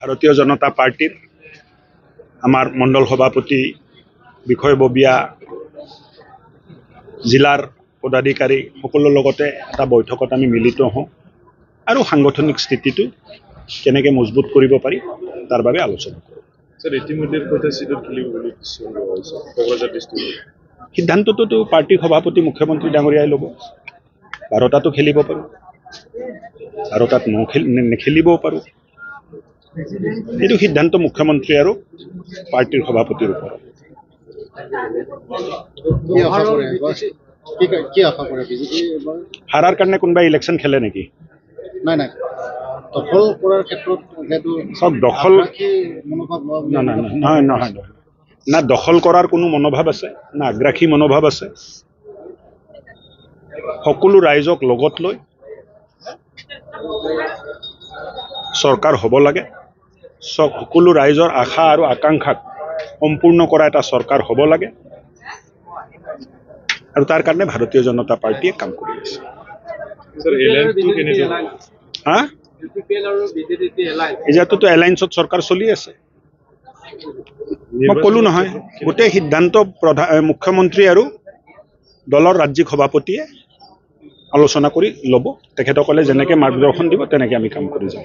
ভাৰতীয় জনতা পাৰ্টিৰ আমাৰ মণ্ডল সভাপতি বিষয়ববীয়া জিলাৰ পদাধিকাৰী সকলৰ লগতে এটা বৈঠকত আমি মিলিত হওঁ আৰু সাংগঠনিক স্থিতিটো কেনেকৈ মজবুত কৰিব পাৰি তাৰ বাবে আলোচনা কৰোঁ। স্যাৰ ইতিমধ্যে কয়টা সিটত খেলিব বুলি সিদ্ধান্ত হৈছে কোকৰাঝাৰ ডিষ্ট্ৰিক্টত? সিদ্ধান্তটো পাৰ্টিৰ সভাপতি মুখ্যমন্ত্ৰী ডাঙৰীয়াই ল'ব। 12টাতো খেলিব পাৰোঁ, 12টাত নেখেলিবও পাৰোঁ। এইটো সিদ্ধান্ত মুখ্যমন্ত্ৰী আৰু পাৰ্টিৰ সভাপতিৰ ওপৰত। হাৰাৰ কাৰণে কোনোবাই ইলেকশ্যন খেলে নেকি? নাই দখল কৰাৰ ক্ষেত্ৰত চব দখল নহয় না দখল কৰাৰ কোনো মনোভাৱ আছে না আগ্ৰাসী মনোভাৱ আছে। সকলো ৰাইজক লগত লৈ চৰকাৰ হ'ব লাগে। সকলো ৰাইজৰ আশা আৰু আকাংক্ষাক সম্পূৰ্ণ কৰা এটা চৰকাৰ হ'ব লাগে আৰু তাৰ কাৰণে ভাৰতীয় জনতা পাৰ্টিয়ে কাম কৰি আছে। এতিয়াতো এলায়েন্সত চৰকাৰ চলি আছে। মই ক'লো নহয়, গোটেই সিদ্ধান্ত মুখ্যমন্ত্ৰী আৰু দলৰ ৰাজ্যিক সভাপতিয়ে আলোচনা কৰি ল'ব। তেখেতসকলে যেনেকৈ মাৰ্গদৰ্শন দিব তেনেকৈ আমি কাম কৰি যাম।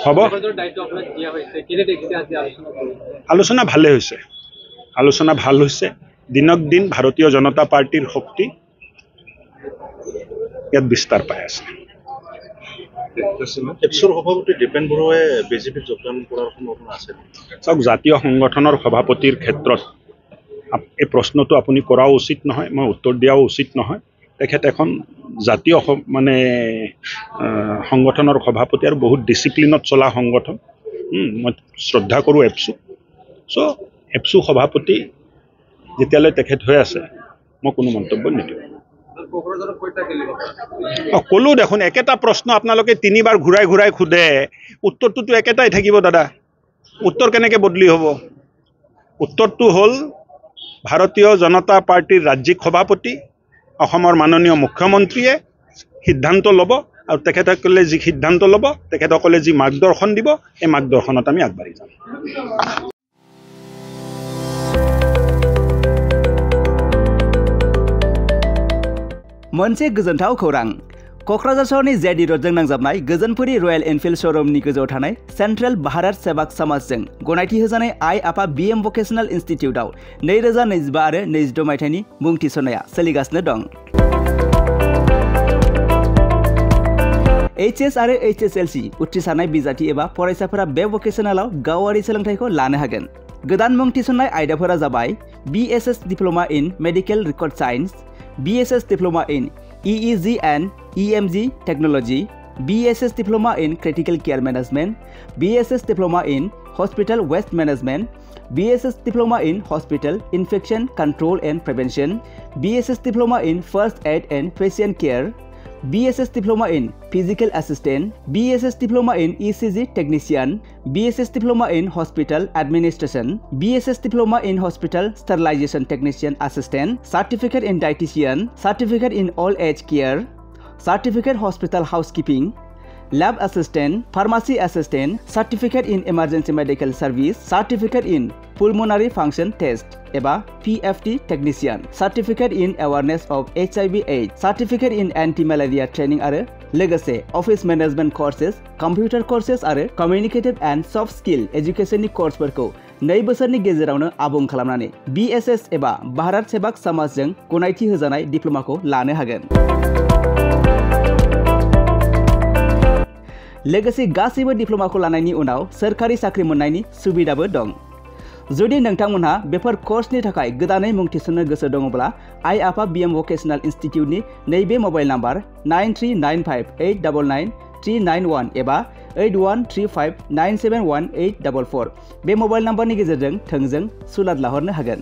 হ'ব, আলোচনা ভালে হৈছে, আলোচনা ভাল হৈছে। দিনক দিন ভাৰতীয় জনতা পাৰ্টিৰ শক্তি ইয়াত বিস্তাৰ পাই আছে। এপছৰ সভাপতি দীপেন বৰুৱাই বিজেপিত যোগদান কৰাৰ সম্ভাৱনা আছে। চাওক, জাতীয় সংগঠনৰ সভাপতিৰ ক্ষেত্ৰত এই প্ৰশ্নটো আপুনি কৰাও উচিত নহয়, মই উত্তৰ দিয়াও উচিত নহয়। তেখেত এখন জাতীয় সংগঠনৰ সভাপতি আৰু বহুত ডিচিপ্লিনত চলা সংগঠন। মই শ্ৰদ্ধা কৰোঁ এপছু। চ' এপছু সভাপতি যেতিয়ালৈ তেখেত হৈ আছে মই কোনো মন্তব্য নিদিওঁ। ক'লো দেখোন, একেটা প্ৰশ্ন আপোনালোকে 3বাৰ ঘূৰাই ঘূৰাই সোধে, উত্তৰটোতো একেটাই থাকিব দাদা। উত্তৰ কেনেকৈ বদলি হ'ব? উত্তৰটো হ'ল ভাৰতীয় জনতা পাৰ্টিৰ ৰাজ্যিক সভাপতি অসমৰ মাননীয় মুখ্যমন্ত্ৰীয়ে সিদ্ধান্ত ল'ব আৰু তেখেতসকলে যি সিদ্ধান্ত ল'ব, তেখেতসকলে যি মাৰ্গদৰ্শন দিব, এই মাৰ্গদৰ্শনত আমি আগবাঢ়ি যাম। मोनसे गोजोनथाव खौरां। क'क्राझार सहरनि जेडी र'डजों नांजाबनाय गोजोनपुरी रयेल एनफिल्ड श'रुमनि गोजौआव थानाय सेन्ट्रेल भारत सेवाक समाजजों गनायथि होजानाय आइ आफा BM भकेशनेल इन्स्टिटिउटआव 2025 आरो 2026 मायथाइनि मुं थिसननाया सोलिगासिनो दं। HS आरो HSLC उथ्रिसारनाय बिजाथि एबा फरायसाफोरा बे भकेशनेलाव गावारि सोलोंथाइखौ लानो हागोन। गोदान मुं थिसननाय आयदाफोरा जाबाय BSS diploma in medical record signs, BSS Diploma in EEG and EMG Technology, BSS Diploma in Critical Care Management, BSS Diploma in Hospital Waste Management, BSS Diploma in Hospital Infection Control and Prevention, BSS Diploma in First Aid and Patient Care, BSS Diploma in Physical Assistant, BSS Diploma in ECG Technician, BSS Diploma in Hospital Administration, BSS Diploma in Hospital Sterilization Technician Assistant, Certificate in Dietitian, Certificate in Old Age Care, Certificate Hospital Housekeeping, Lab Assistant, Pharmacy Assistant, Certificate in Emergency Medical Service, Certificate in Pulmonary Function Test एबा PFT Technician, Certificate in Awareness of HIV/AIDS, Certificate in Anti-Malaria Training आरो लोगोसे Office Management Courses, Computer Courses आरो Communicative and Soft Skill Educationनि कोर्सफोरखौ 2 बोसोरनि गेजेरावनो आबुं खालामनानै BSS एबा भारत सेवाक समाजजों गनायथि होजानाय डिप्ल'माखौ लानो हागोन। लोगोसे गासैबो डिप्ल'माखौ लानायनि उनाव सोरखारि साख्रि मोननायनि सुबिदाबो दं। जुदि नोंथांमोनहा बेफोर कर्सनि थाखाय गोदानै मुं थिसननो गोसो दङब्ला आइ आफा BM भकेशनेल इन्स्टिटिउटनि नैबे मबाइल नाम्बार 9395899391 एबा 8135971844 बे मबाइल नाम्बारनि गेजेरजों थोंजों सुलाद लाहरनो हागोन।